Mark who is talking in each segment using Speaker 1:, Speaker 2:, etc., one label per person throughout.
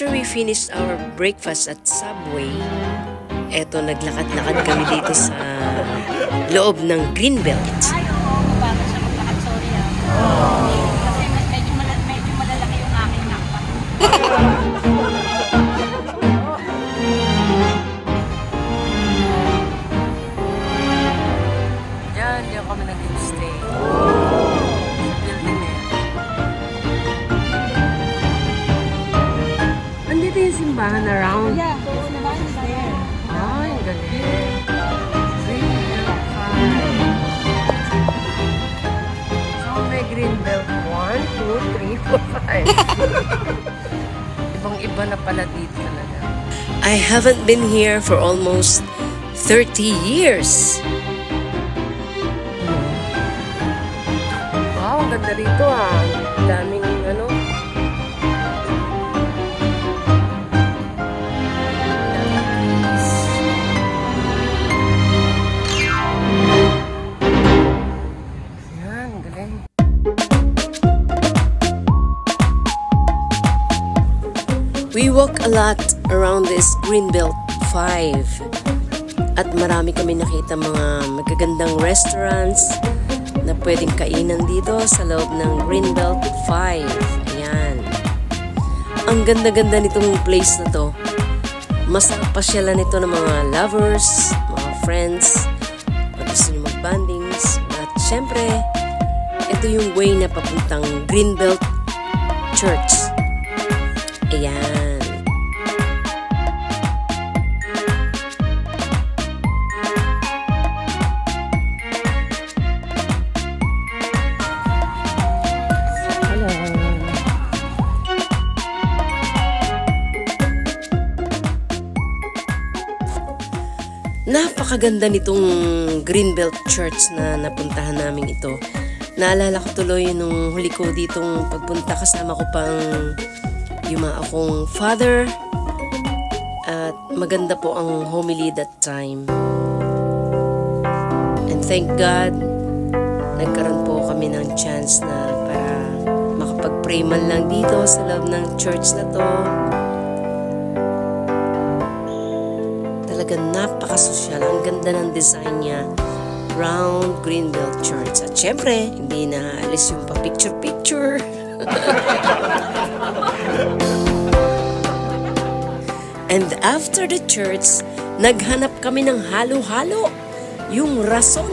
Speaker 1: After we finished our breakfast at Subway, eto naglakad-lakad kami dito sa loob ng Greenbelt.
Speaker 2: Ay, oo, bago siya maglakad, sorry ah. Kasi medyo malalaki yung aking nakpa.
Speaker 1: Diyan kami nag-stay. Andito yung simbahan around.
Speaker 2: Yeah, oo naman, is there.
Speaker 1: Ay, galing. 3, 5. So, may Greenbelt 1, 2, 3, 4, 5. Ibang-iba na pala dito talaga. I haven't been here for almost 30 years. Wow, ang ganda rito ah. Daming ano. Yan, galing. We walk a lot around this Greenbelt 5. At marami kami nakita mga magagandang restaurants na pwedeng kainan dito sa loob ng Greenbelt 5. Ayan. Ang ganda-ganda nitong place na to. Masarap pasyalan nito ng mga lovers, mga friends, at gusto nyo mag-bandings. At syempre, ito yung way na papuntang Greenbelt Church. Ayan. Napakaganda nitong Greenbelt Church na napuntahan namin ito. Naalala ko tuloy nung huli ko ditong pagpunta, kasama ko pang yung mga akong father. At maganda po ang homily that time. And thank God, nagkaroon po kami ng chance na para makapag-pray man lang dito sa loob ng church na to. Talagang napakasosyal. Ang ganda ng design niya. Round Greenbelt Church. At syempre, hindi na alis yung pa-picture-picture. And after the church, naghanap kami ng halo-halo. Yung rason.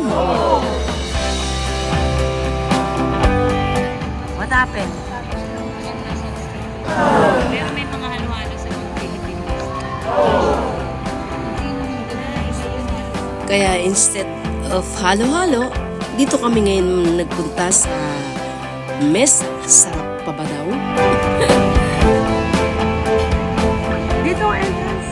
Speaker 1: What happened?
Speaker 2: Pero may mga halo-halo sa mga Pilipinas.
Speaker 1: Kaya instead of halo-halo, dito kami ngayon nagpunta sa mesa. Sarap pa ba daw? Dito ang entrance.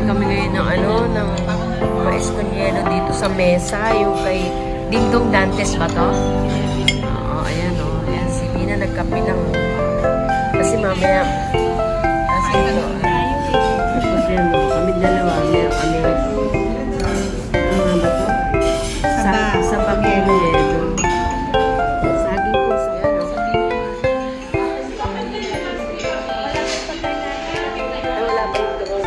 Speaker 1: Kami ngayon ng ng mais con hielo dito sa mesa, yung kay Dingdong Dantes ba to? Oo, ayan o. Ayan, si Mina nagkape lang. Kasi mamaya, kasi ito. Tapos yan o, kami dalawa, meron kami. Ano nga ba to? Sa pag-hielo ito. Saging ko sa yan o. Ay, wala pa yung drone.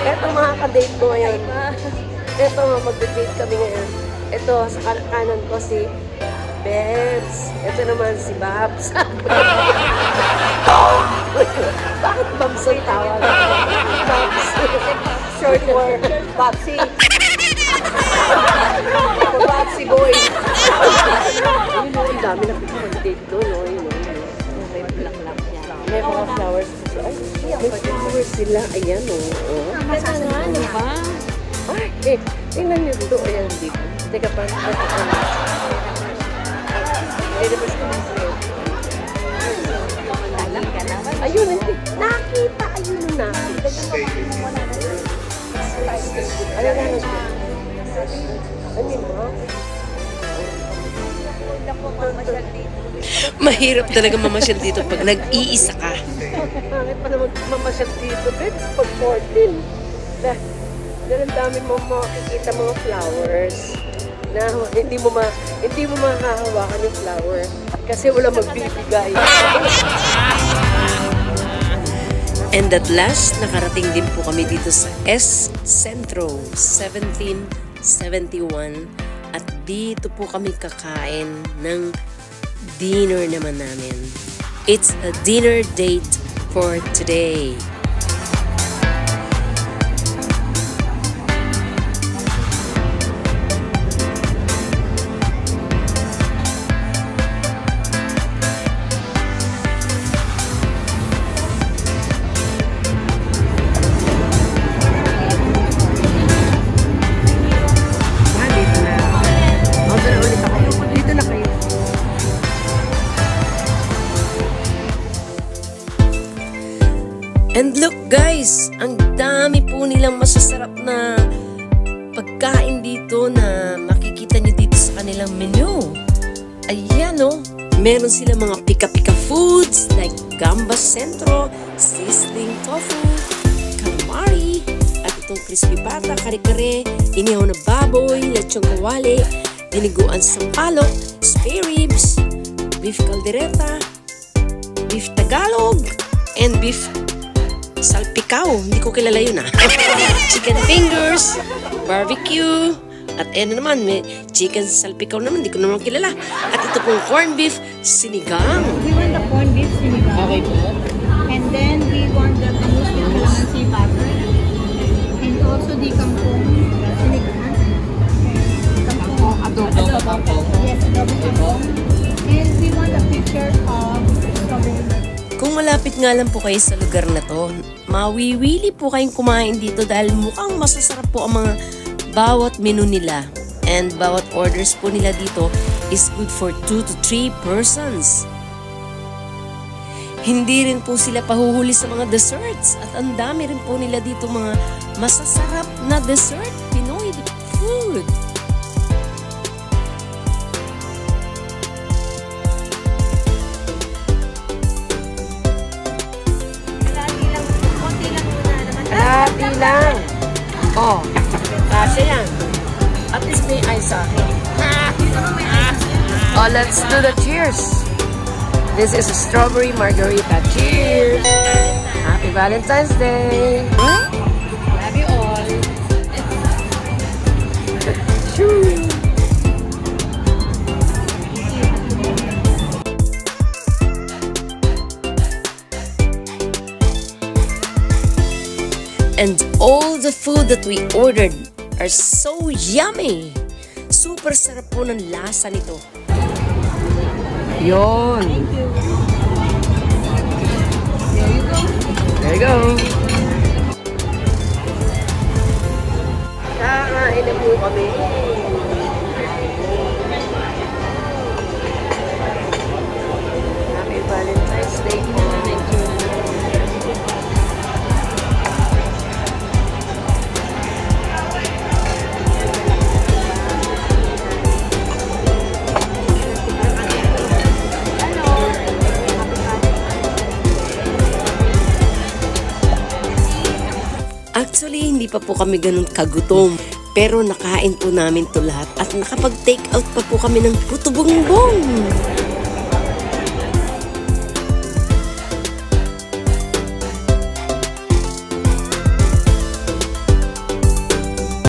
Speaker 1: Ito mga ka-date ko ngayon. Ito, mag-date kami ngayon. Ito, sa kanan ko si Bebs. Ito naman si Babs. Bakit Babs ang tawag? Babs. Short for Babsy. Papatsy boy. Ayun o, ang dami na pipag-date doon.
Speaker 2: May bulaklak yan.
Speaker 1: May mga flowers. Ay, may flowers sila. Ayan o.
Speaker 2: Basta nga, ano ba?
Speaker 1: Ay, tingnan niyo dito. Ayan, dito. Teka pa. Ayun, hindi. Nakita. Ayun na nakita. Ayun na nakita. Ayun na. Mahirap talaga mamasyal dito pag nag-iisa ka. Bakit pa naman mamasyal dito, babe? Pag 14. Dahil ang dami mo makikita mga flowers na hindi mo makahawakan yung flower kasi wala magbibigay. And at last, nakarating din po kami dito sa S Centro 1771 at dito po kami kakain ng dinner naman namin. It's a dinner date for today. And look guys, ang dami po nilang masasarap na pagkain dito na makikita nyo dito sa kanilang menu. Ayan o, meron sila mga pika-pika foods like gambas centro, sizzling tofu, calamari, at itong crispy pata, kare-kare, inihaw na baboy, lechong kawali, diniguan sampalok, spare ribs, beef caldereta, beef Tagalog, and beef salpikaw. Hindi ko kilala yun chicken fingers, barbecue, at naman, may chicken salpikaw naman. Hindi ko naman kilala. At ito pong corned beef sinigang.
Speaker 2: We want the corned beef sinigang.
Speaker 1: Okay po.
Speaker 2: And then we want the tamus with calamansi butter. And also the kangkong sinigang. Kangkong adobo. Yes, adobo kangkong. And we want a picture of strawberry.
Speaker 1: Kung malapit nga lang po kayo sa lugar na to, mawiwili po kayong kumain dito dahil mukhang masasarap po ang mga bawat menu nila. And bawat orders po nila dito is good for 2 to 3 persons. Hindi rin po sila pahuhuli sa mga desserts at ang dami rin po nila dito mga masasarap na dessert, Pinoy food. Kalahati lang. Oh, kasi yan. At least may ice sa akin. Oh, let's do the cheers. This is a strawberry margarita. Cheers! Happy Valentine's Day! Love you all. Shoo! And all the food that we ordered are so yummy. Super sarap po ng lasa nito. Yon.
Speaker 2: Thank you.
Speaker 1: There you go. Kakain na po kami. Happy Valentine's Day po. Actually, hindi pa po kami ganun kagutom. Pero nakain po namin to lahat at nakapag-take out pa po kami ng puto bongbong.